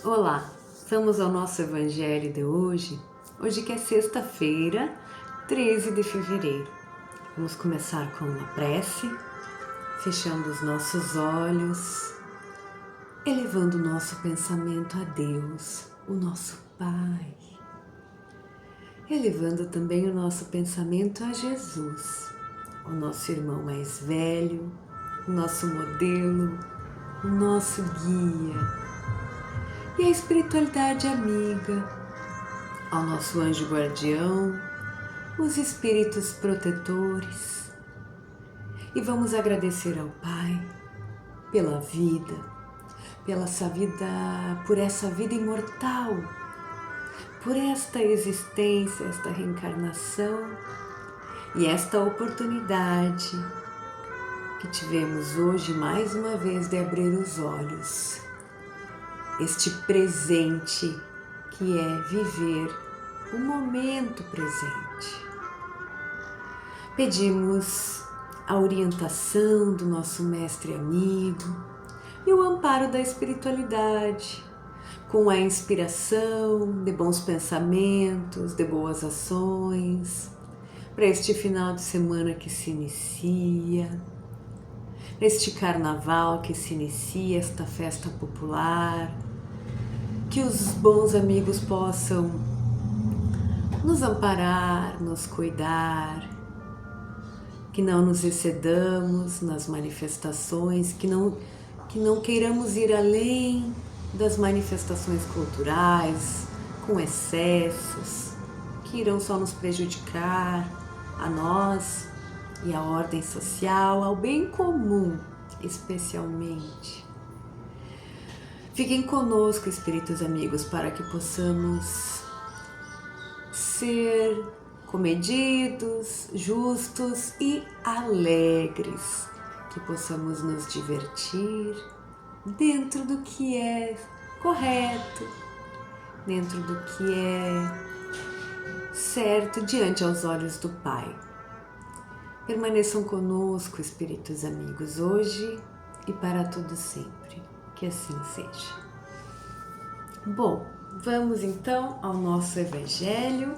Olá, vamos ao nosso Evangelho de hoje que é sexta-feira, 13 de fevereiro. Vamos começar com uma prece, fechando os nossos olhos, elevando o nosso pensamento a Deus, o nosso Pai, elevando também o nosso pensamento a Jesus, o nosso irmão mais velho, o nosso modelo, o nosso guia, e a espiritualidade amiga, ao nosso anjo guardião, os espíritos protetores. E vamos agradecer ao Pai pela vida, por essa vida imortal, por esta existência, esta reencarnação e esta oportunidade que tivemos hoje mais uma vez de abrir os olhos. Este presente que é viver o momento presente. Pedimos a orientação do nosso mestre amigo e o amparo da espiritualidade, com a inspiração de bons pensamentos, de boas ações, para este final de semana que se inicia, neste carnaval que se inicia, esta festa popular, que os bons amigos possam nos amparar, nos cuidar, que não nos excedamos nas manifestações, que não queiramos ir além das manifestações culturais, com excessos, que irão só nos prejudicar, a nós e à ordem social, ao bem comum, especialmente. Fiquem conosco, espíritos amigos, para que possamos ser comedidos, justos e alegres, que possamos nos divertir dentro do que é correto, dentro do que é certo diante aos olhos do Pai. Permaneçam conosco, espíritos amigos, hoje e para todo sempre. Que assim seja. Bom, vamos então ao nosso Evangelho,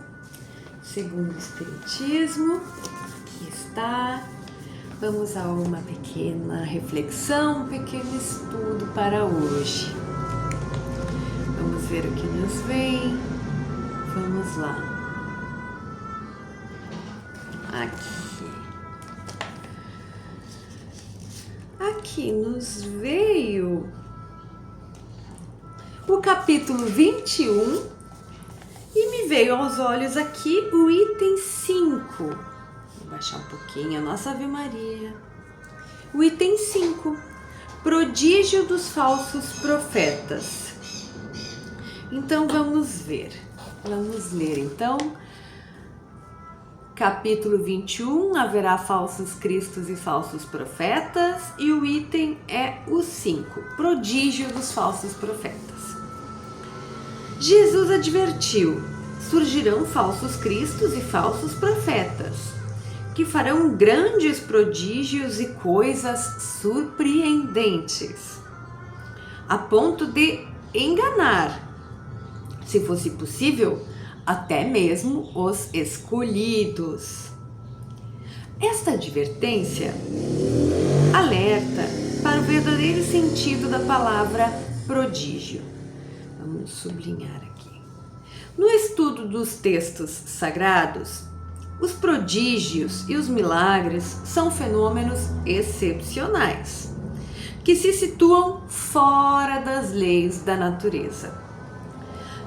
segundo o Espiritismo. Aqui está. Vamos a uma pequena reflexão, um pequeno estudo para hoje. Vamos ver o que nos vem. Vamos lá. Aqui nos veio o capítulo 21 e me veio aos olhos aqui o item 5. Vou baixar um pouquinho a nossa Ave Maria. O item 5, prodígio dos falsos profetas. Então vamos ler então. Capítulo 21, haverá falsos cristos e falsos profetas, e o item é o 5, prodígio dos falsos profetas. Jesus advertiu: surgirão falsos cristos e falsos profetas, que farão grandes prodígios e coisas surpreendentes, a ponto de enganar, se fosse possível, até mesmo os escolhidos. Esta advertência alerta para o verdadeiro sentido da palavra prodígio. Vamos sublinhar aqui. No estudo dos textos sagrados, os prodígios e os milagres são fenômenos excepcionais, que se situam fora das leis da natureza.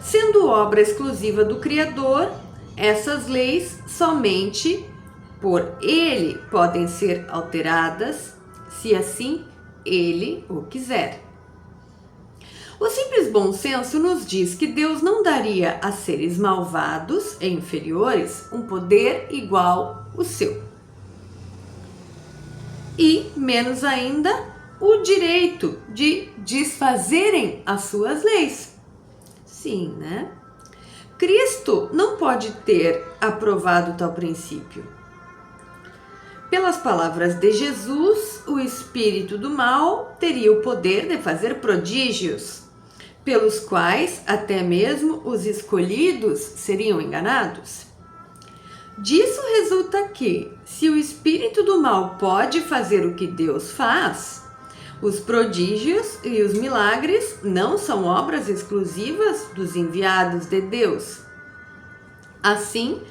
Sendo obra exclusiva do Criador, essas leis somente por Ele podem ser alteradas, se assim Ele o quiser. O simples bom senso nos diz que Deus não daria a seres malvados e inferiores um poder igual ao seu. E, menos ainda, o direito de desfazerem as suas leis. Sim, né? Cristo não pode ter aprovado tal princípio. Pelas palavras de Jesus, o espírito do mal teria o poder de fazer prodígios, pelos quais até mesmo os escolhidos seriam enganados? Disso resulta que, se o espírito do mal pode fazer o que Deus faz, os prodígios e os milagres não são obras exclusivas dos enviados de Deus. Assim,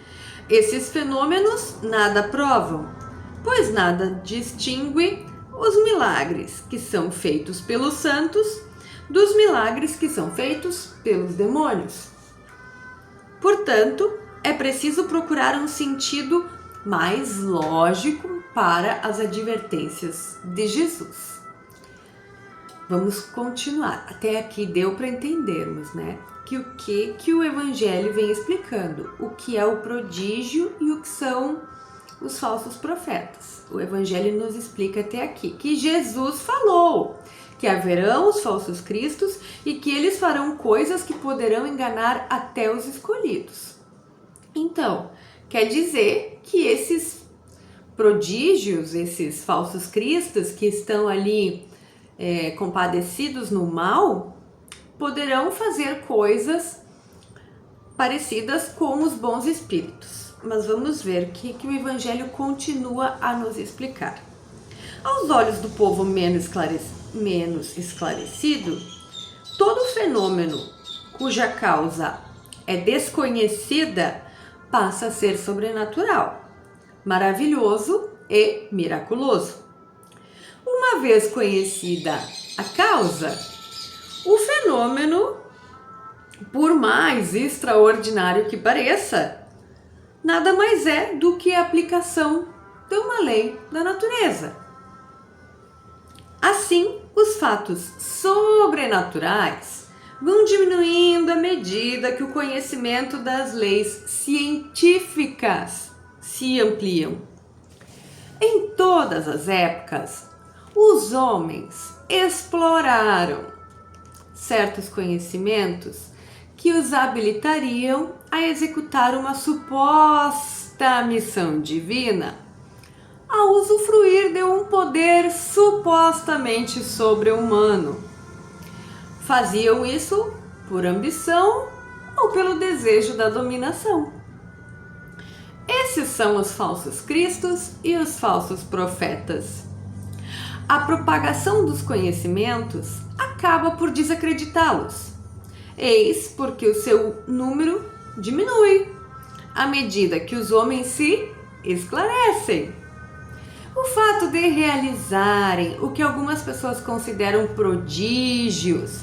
esses fenômenos nada provam, pois nada distingue os milagres que são feitos pelos santos dos milagres que são feitos pelos demônios. Portanto, é preciso procurar um sentido mais lógico para as advertências de Jesus. Vamos continuar. Até aqui deu para entendermos, né? Que o Evangelho vem explicando, o que é o prodígio e o que são os falsos profetas. O Evangelho nos explica até aqui que Jesus falou que haverão os falsos cristos e que eles farão coisas que poderão enganar até os escolhidos. Então, quer dizer que esses prodígios, esses falsos cristos que estão ali compadecidos no mal, poderão fazer coisas parecidas com os bons espíritos. Mas vamos ver o que o Evangelho continua a nos explicar. Aos olhos do povo menos esclarecido, todo fenômeno cuja causa é desconhecida passa a ser sobrenatural, maravilhoso e miraculoso. Uma vez conhecida a causa, o fenômeno, por mais extraordinário que pareça, nada mais é do que a aplicação de uma lei da natureza. Assim, os fatos sobrenaturais vão diminuindo à medida que o conhecimento das leis científicas se ampliam. Em todas as épocas, os homens exploraram certos conhecimentos que os habilitariam a executar uma suposta missão divina, a usufruir de um poder supostamente sobre-humano. Faziam isso por ambição ou pelo desejo da dominação. Esses são os falsos cristos e os falsos profetas. A propagação dos conhecimentos acaba por desacreditá-los. Eis porque o seu número diminui à medida que os homens se esclarecem. O fato de realizarem o que algumas pessoas consideram prodígios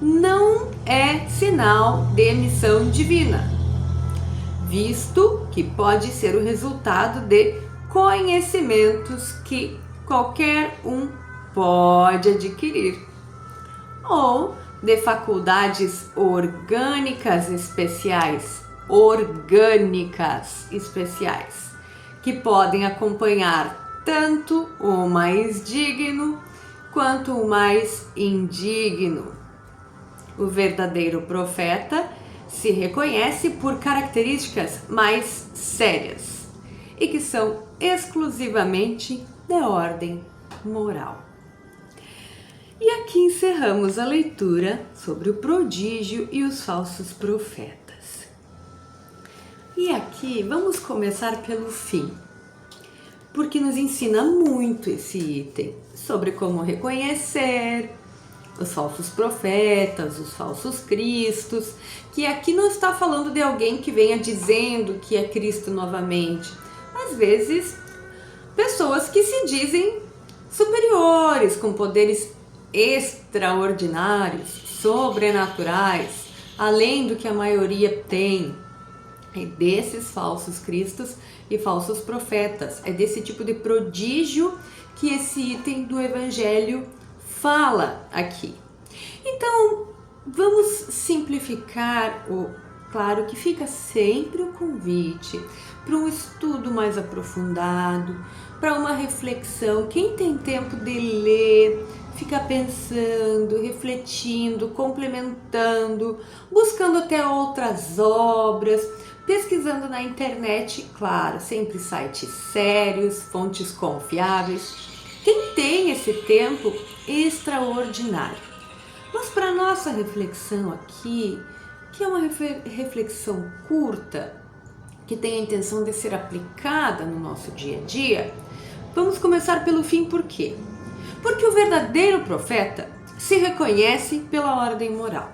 não é sinal de missão divina, visto que pode ser o resultado de conhecimentos que qualquer um pode adquirir, ou de faculdades orgânicas especiais, que podem acompanhar tanto o mais digno quanto o mais indigno. O verdadeiro profeta se reconhece por características mais sérias e que são exclusivamente de ordem moral. E aqui encerramos a leitura sobre o prodígio e os falsos profetas. E aqui vamos começar pelo fim, porque nos ensina muito esse item sobre como reconhecer os falsos profetas, os falsos cristos, que aqui não está falando de alguém que venha dizendo que é Cristo novamente. Às vezes, pessoas que se dizem superiores, com poderes extraordinários, sobrenaturais, além do que a maioria tem. É desses falsos cristos e falsos profetas, é desse tipo de prodígio que esse item do Evangelho fala aqui. Então, vamos simplificar claro que fica sempre o convite para um estudo mais aprofundado, para uma reflexão. Quem tem tempo de ler, fica pensando, refletindo, complementando, buscando até outras obras, pesquisando na internet, claro, sempre sites sérios, fontes confiáveis. Quem tem esse tempo extraordinário. Mas para nossa reflexão aqui, que é uma reflexão curta, que tem a intenção de ser aplicada no nosso dia a dia, vamos começar pelo fim. Por quê? Porque o verdadeiro profeta se reconhece pela ordem moral.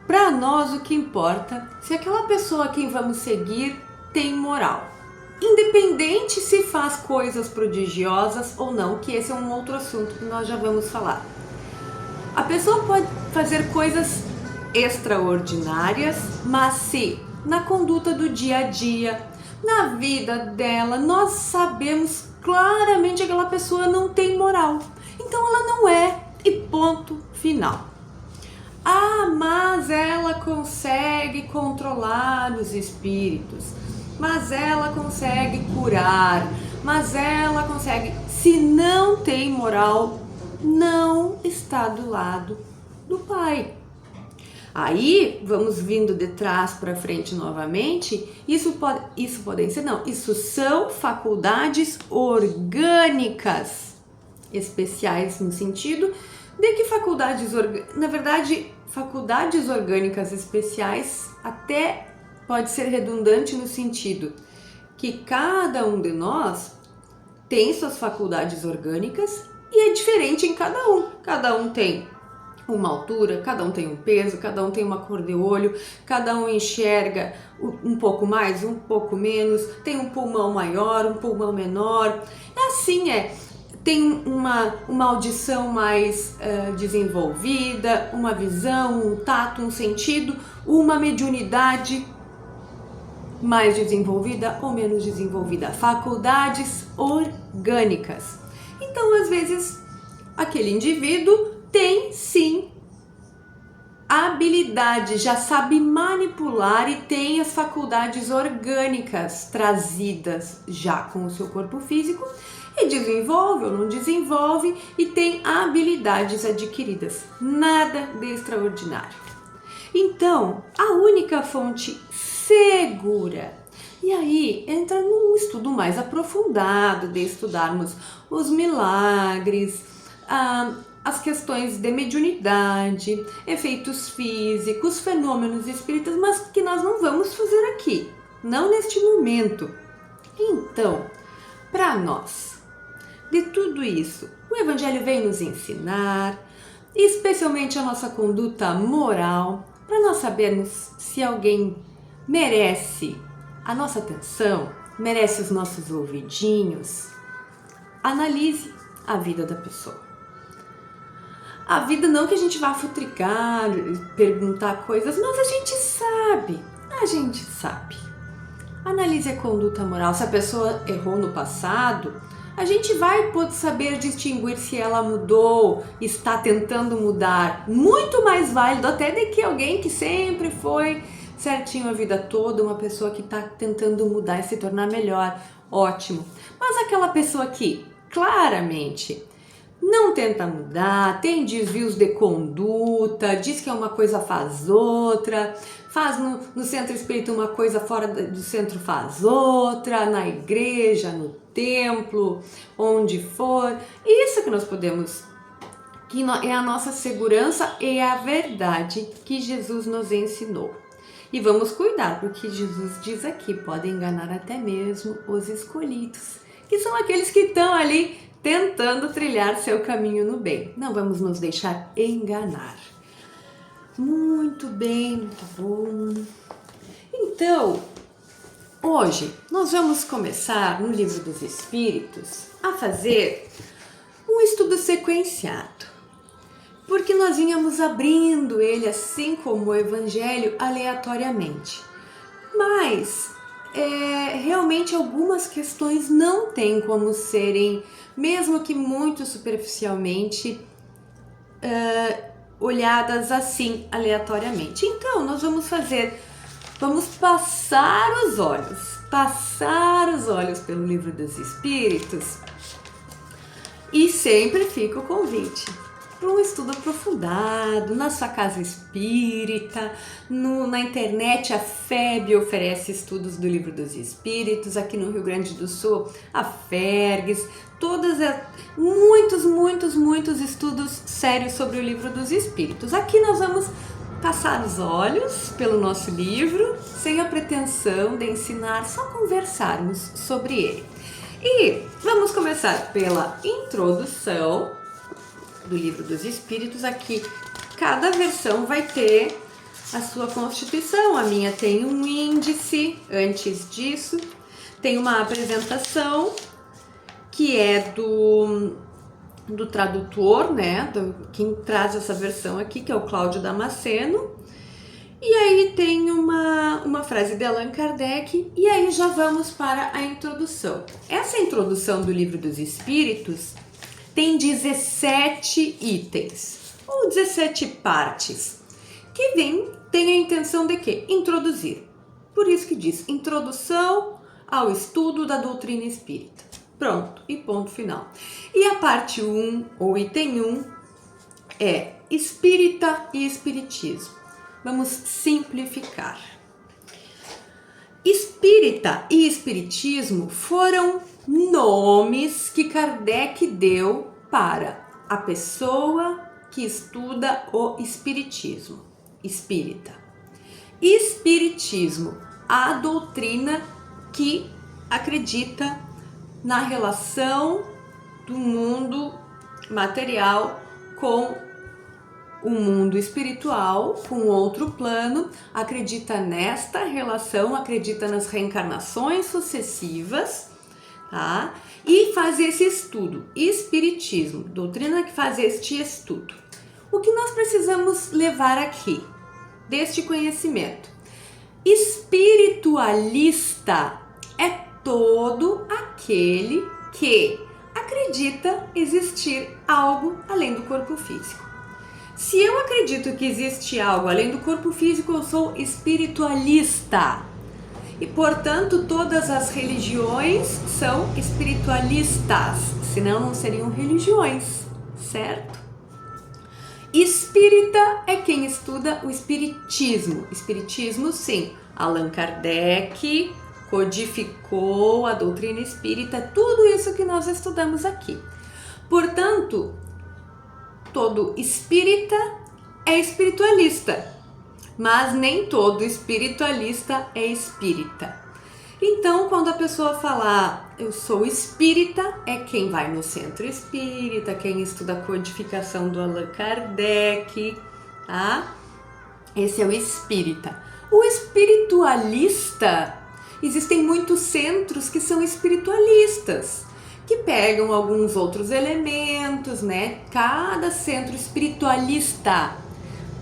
Para nós o que importa é se aquela pessoa a quem vamos seguir tem moral, independente se faz coisas prodigiosas ou não, que esse é um outro assunto que nós já vamos falar. A pessoa pode fazer coisas extraordinárias, mas se na conduta do dia a dia, na vida dela, nós sabemos claramente que aquela pessoa não tem moral, então ela não é, e ponto final. Ah, mas ela consegue controlar os espíritos, mas ela consegue curar, mas ela consegue. Se não tem moral, não está do lado do Pai. Aí vamos vindo de trás para frente novamente. Isso são faculdades orgânicas especiais, no sentido de que faculdades orgânicas especiais até pode ser redundante no sentido que cada um de nós tem suas faculdades orgânicas e é diferente em cada um. Cada um tem uma altura, cada um tem um peso, cada um tem uma cor de olho, cada um enxerga um pouco mais, um pouco menos, tem um pulmão maior, um pulmão menor. Assim tem uma audição mais desenvolvida, uma visão, um tato, um sentido, uma mediunidade mais desenvolvida ou menos desenvolvida. Faculdades orgânicas. Então, às vezes, aquele indivíduo tem sim habilidade, já sabe manipular e tem as faculdades orgânicas trazidas já com o seu corpo físico e desenvolve ou não desenvolve e tem habilidades adquiridas. Nada de extraordinário. Então, a única fonte segura. E aí entra num estudo mais aprofundado de estudarmos os milagres, as questões de mediunidade, efeitos físicos, fenômenos espíritas, mas que nós não vamos fazer aqui, não neste momento. Então, para nós, de tudo isso, o Evangelho vem nos ensinar, especialmente a nossa conduta moral, para nós sabermos se alguém merece a nossa atenção, merece os nossos ouvidinhos. Analise a vida da pessoa. A vida não que a gente vá futricar, perguntar coisas, mas a gente sabe. Analise a conduta moral. Se a pessoa errou no passado, a gente vai poder saber distinguir se ela mudou, está tentando mudar. Muito mais válido até do que alguém que sempre foi certinho a vida toda, uma pessoa que está tentando mudar e se tornar melhor. Ótimo. Mas aquela pessoa que claramente não tenta mudar, tem desvios de conduta, diz que é uma coisa, faz outra, faz no centro espírita uma coisa, fora do centro faz outra, na igreja, no templo, onde for. Isso que nós podemos, que é a nossa segurança e a verdade que Jesus nos ensinou. E vamos cuidar, porque Jesus diz aqui, pode enganar até mesmo os escolhidos, que são aqueles que estão ali tentando trilhar seu caminho no bem. Não vamos nos deixar enganar. Muito bem, muito bom. Então, hoje nós vamos começar no Livro dos Espíritos a fazer um estudo sequenciado, porque nós vínhamos abrindo ele assim como o Evangelho aleatoriamente. Mas realmente algumas questões não têm como serem, mesmo que muito superficialmente, olhadas assim aleatoriamente. Então nós vamos passar os olhos pelo Livro dos Espíritos, e sempre fica o convite. para um estudo aprofundado, na sua casa espírita, na internet a FEB oferece estudos do Livro dos Espíritos, aqui no Rio Grande do Sul a FERGS, muitos estudos sérios sobre o Livro dos Espíritos. Aqui nós vamos passar os olhos pelo nosso livro, sem a pretensão de ensinar, só conversarmos sobre ele. E vamos começar pela introdução do Livro dos Espíritos. Aqui, cada versão vai ter a sua constituição. A minha tem um índice, antes disso, tem uma apresentação que é do tradutor, né? Quem traz essa versão aqui, que é o Cláudio Damasceno. E aí tem uma frase de Allan Kardec, e aí já vamos para a introdução. Essa introdução do Livro dos Espíritos tem 17 itens, ou 17 partes, que tem a intenção de quê? Introduzir. Por isso que diz Introdução ao Estudo da Doutrina Espírita. Pronto, e ponto final. E a parte 1, ou item 1, é Espírita e Espiritismo. Vamos simplificar. Espírita e Espiritismo foram nomes que Kardec deu para a pessoa que estuda o Espiritismo. Espírita. Espiritismo, a doutrina que acredita na relação do mundo material com o mundo espiritual, com outro plano, acredita nesta relação, acredita nas reencarnações sucessivas, tá? E faz esse estudo, espiritismo, doutrina que faz este estudo. O que nós precisamos levar aqui, deste conhecimento? Espiritualista é todo aquele que acredita existir algo além do corpo físico. Se eu acredito que existe algo além do corpo físico, eu sou espiritualista. E, portanto, todas as religiões são espiritualistas, senão não seriam religiões, certo? Espírita é quem estuda o espiritismo. Espiritismo, sim, Allan Kardec codificou a doutrina espírita, tudo isso que nós estudamos aqui. Portanto, todo espírita é espiritualista, mas nem todo espiritualista é espírita. Então, quando a pessoa falar eu sou espírita, é quem vai no centro espírita, quem estuda a codificação do Allan Kardec, tá? Esse é o espírita. O espiritualista, existem muitos centros que são espiritualistas, que pegam alguns outros elementos, né? Cada centro espiritualista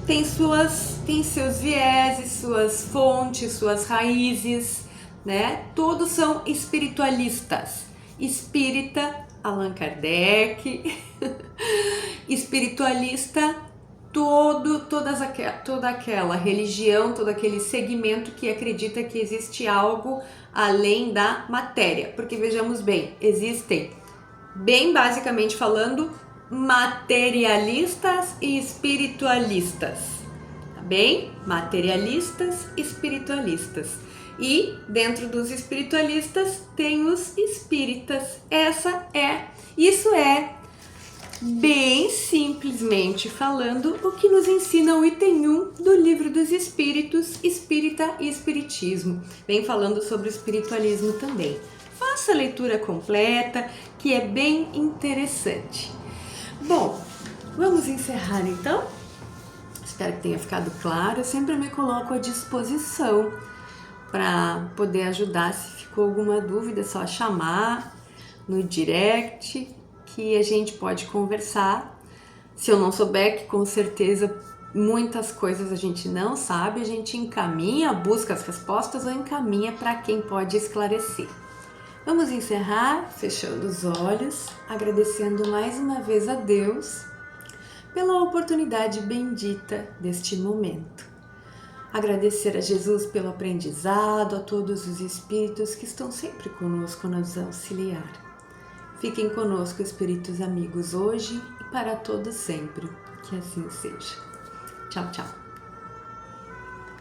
tem seus vieses, suas fontes, suas raízes, né? Todos são espiritualistas. Espírita, Allan Kardec, espiritualista, toda aquela religião, todo aquele segmento que acredita que existe algo além da matéria. Porque vejamos bem, existem, bem basicamente falando, materialistas e espiritualistas, tá bem? Materialistas e espiritualistas. E dentro dos espiritualistas tem os espíritas. Isso é bem simplesmente falando o que nos ensina o item 1 do Livro dos Espíritos, Espírita e Espiritismo. Vem falando sobre o espiritualismo também. Faça a leitura completa, que é bem interessante. Bom, vamos encerrar então? Espero que tenha ficado claro. Eu sempre me coloco à disposição para poder ajudar. Se ficou alguma dúvida, é só chamar no direct, que a gente pode conversar. Se eu não souber, que com certeza muitas coisas a gente não sabe, a gente encaminha, busca as respostas ou encaminha para quem pode esclarecer. Vamos encerrar fechando os olhos, agradecendo mais uma vez a Deus pela oportunidade bendita deste momento. Agradecer a Jesus pelo aprendizado, a todos os espíritos que estão sempre conosco a nos auxiliar. Fiquem conosco, espíritos amigos, hoje e para todo sempre. Que assim seja. Tchau, tchau.